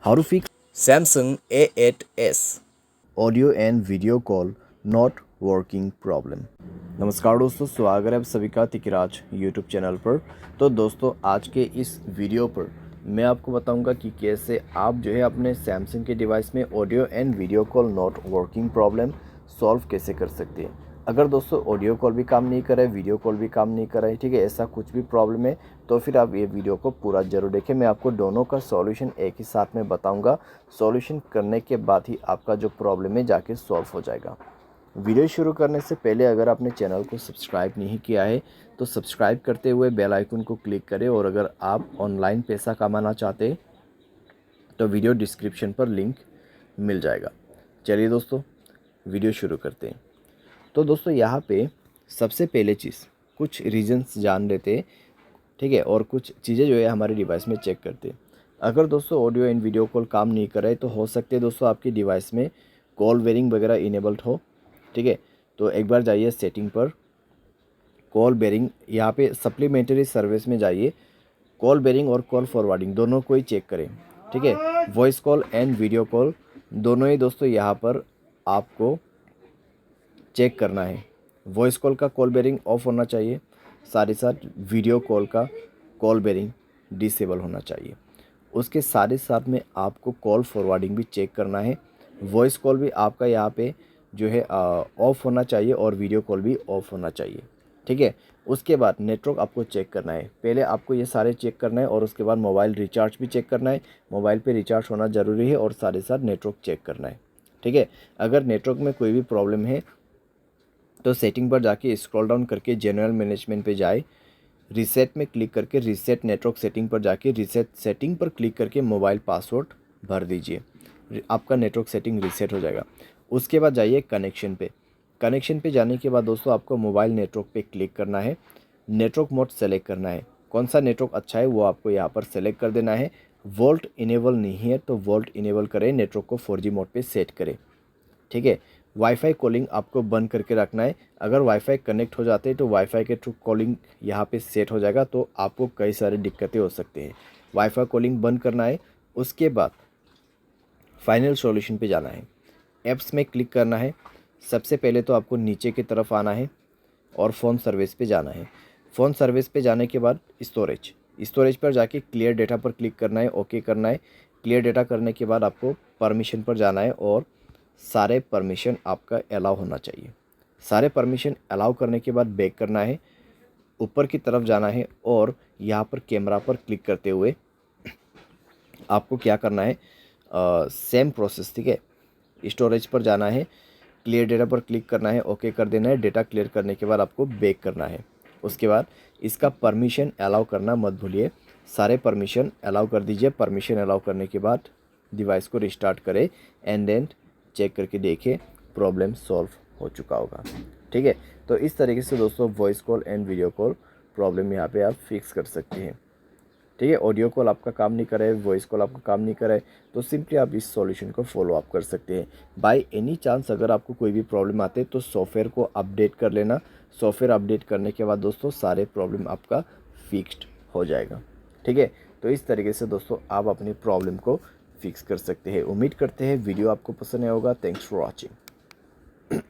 How to fix Samsung A8S audio and video call not working problem। नमस्कार दोस्तों, स्वागत है आप सभी का तिकराज यूट्यूब चैनल पर। तो दोस्तों, आज के इस वीडियो पर मैं आपको बताऊंगा कि कैसे आप जो है अपने सैमसंग के डिवाइस में audio and video call not working problem solve कैसे कर सकते हैं। अगर दोस्तों ऑडियो कॉल भी काम नहीं कर रहा है, वीडियो कॉल भी काम नहीं कर रहा है, ठीक है, ऐसा कुछ भी प्रॉब्लम है तो फिर आप ये वीडियो को पूरा ज़रूर देखें। मैं आपको दोनों का सॉल्यूशन एक ही साथ में बताऊंगा। सॉल्यूशन करने के बाद ही आपका जो प्रॉब्लम है जाके सॉल्व हो जाएगा। वीडियो शुरू करने से पहले अगर आपने चैनल को सब्सक्राइब नहीं किया है तो सब्सक्राइब करते हुए बेल आइकन को क्लिक करें, और अगर आप ऑनलाइन पैसा कमाना चाहते हैं तो वीडियो डिस्क्रिप्शन पर लिंक मिल जाएगा। चलिए दोस्तों, वीडियो शुरू करते हैं। तो दोस्तों, यहाँ पे सबसे पहले चीज़ कुछ रीजंस जान लेते हैं, ठीक है, और कुछ चीज़ें जो है हमारे डिवाइस में चेक करते हैं। अगर दोस्तों ऑडियो एंड वीडियो कॉल काम नहीं कर रहे तो हो सकते हैं दोस्तों आपकी डिवाइस में कॉल बेरिंग वगैरह इनेबल्ड हो, ठीक है। तो एक बार जाइए सेटिंग पर, कॉल बेरिंग, यहाँ पे सप्लीमेंट्री सर्विस में जाइए, कॉल बेरिंग और कॉल फॉरवर्डिंग दोनों को ही चेक करें, ठीक है। Voice call and video call दोनों ही दोस्तों यहाँ पर आपको चेक करना है। वॉइस कॉल का कॉल बेरिंग ऑफ होना चाहिए, साथ ही साथ वीडियो कॉल का कॉल बेरिंग डिसेबल होना चाहिए। उसके साथ ही साथ में आपको कॉल फॉरवर्डिंग भी चेक करना है। वॉइस कॉल भी आपका यहाँ पे जो है ऑफ होना चाहिए और वीडियो कॉल भी ऑफ होना चाहिए, ठीक है। उसके बाद नेटवर्क आपको चेक करना है। पहले आपको ये सारे चेक करना है और उसके बाद मोबाइल रिचार्ज भी चेक करना है। मोबाइल पे रिचार्ज होना ज़रूरी है और साथ ही साथ नेटवर्क चेक करना है, ठीक है। अगर नेटवर्क में कोई भी प्रॉब्लम है तो सेटिंग पर जाके स्क्रॉल डाउन करके जनरल मैनेजमेंट पे जाए, रीसेट में क्लिक करके रीसेट नेटवर्क सेटिंग पर जाके रीसेट सेटिंग पर क्लिक करके मोबाइल पासवर्ड भर दीजिए, आपका नेटवर्क सेटिंग रीसेट हो जाएगा। उसके बाद जाइए कनेक्शन पे। कनेक्शन पे जाने के बाद दोस्तों आपको मोबाइल नेटवर्क पे क्लिक करना है, नेटवर्क मोड सेलेक्ट करना है। कौन सा नेटवर्क अच्छा है वो आपको यहाँ पर सेलेक्ट कर देना है। वोल्ट इनेबल नहीं है तो वोल्ट इनेबल करें, नेटवर्क को 4G मोड पे सेट करें, ठीक है। वाईफाई कॉलिंग आपको बंद करके रखना है। अगर वाईफाई कनेक्ट हो जाते हैं तो वाईफाई के थ्रू कॉलिंग यहाँ पे सेट हो जाएगा, तो आपको कई सारी दिक्कतें हो सकती हैं। वाईफाई कॉलिंग बंद करना है। उसके बाद फाइनल सॉल्यूशन पे जाना है, ऐप्स में क्लिक करना है। सबसे पहले तो आपको नीचे की तरफ आना है और फ़ोन सर्विस पे जाना है। फ़ोन सर्विस पे जाने के बाद स्टोरेज पर जाके क्लियर डेटा पर क्लिक करना है, ओके करना है। क्लियर डेटा करने के बाद आपको परमिशन पर जाना है और सारे परमिशन आपका अलाउ होना चाहिए। सारे परमिशन अलाउ करने के बाद बैक करना है, ऊपर की तरफ जाना है और यहाँ पर कैमरा पर क्लिक करते हुए आपको क्या करना है, सेम प्रोसेस, ठीक है। स्टोरेज पर जाना है, क्लियर डेटा पर क्लिक करना है, ओके कर देना है। डेटा क्लियर करने के बाद आपको बैक करना है। उसके बाद इसका परमिशन अलाउ करना मत भूलिए, सारे परमिशन अलाउ कर दीजिए। परमिशन अलाउ करने के बाद डिवाइस को रिस्टार्ट करें एंड देन चेक करके देखें प्रॉब्लम सॉल्व हो चुका होगा, ठीक है। तो इस तरीके से दोस्तों voice call and video call problem यहाँ पे आप फिक्स कर सकते हैं, ठीक है। ऑडियो कॉल आपका काम नहीं करे, वॉइस कॉल आपका काम नहीं करे तो सिंपली आप इस सॉल्यूशन को फॉलो अप कर सकते हैं। बाय एनी चांस अगर आपको कोई भी प्रॉब्लम आते हैं तो सॉफ्टवेयर को अपडेट कर लेना। सॉफ्टवेयर अपडेट करने के बाद दोस्तों सारे प्रॉब्लम आपका फिक्स्ड हो जाएगा, ठीक है। तो इस तरीके से दोस्तों आप अपनी प्रॉब्लम को फिक्स कर सकते हैं। उम्मीद करते हैं वीडियो आपको पसंद आया होगा। Thanks for watching.